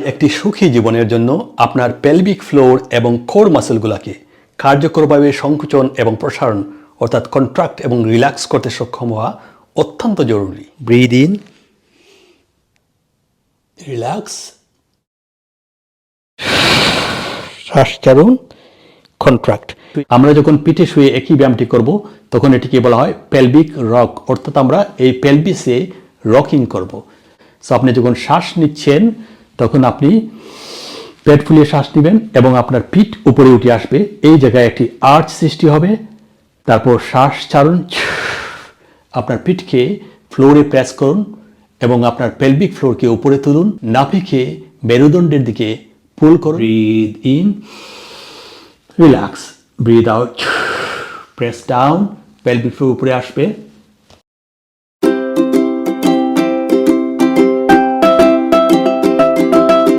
একটি সুখী জীবনের জন্য আপনার পেলভিক ফ্লোর এবং কোর মাসলগুলোকে কার্যকরভাবে সংকুচন এবং প্রসারণ অর্থাৎ কন্ট্রাক্ট এবং রিল্যাক্স করতে সক্ষম হওয়া অত্যন্ত জরুরি। ব্রিথ ইন, রিল্যাক্স, শ্বাস ছাড়ুন, কন্ট্রাক্ট। আমরা যখন পিঠে শুয়ে একই ব্যায়ামটি করব তখন এটিকে বলা হয় পেলভিক রক, অর্থাৎ আমরা এই পেলভিসে রকিং করব। সো আপনি যখন শ্বাস নিচ্ছেন তখন আপনি পেট ফুলিয়ে শ্বাস নেবেন এবং আপনার পিঠ উপরে উঠে আসবে, এই জায়গায় একটি আর্চ সৃষ্টি হবে। তারপর শ্বাস ছাড়ুন, আপনার পিঠকে ফ্লোরে প্রেস করুন এবং আপনার পেলভিক ফ্লোরকে উপরে তুলুন, নাভিকে মেরুদণ্ডের দিকে পুল করুন। Breathe in, relax, breathe out, press down, pelvic floor উপরে আসবে।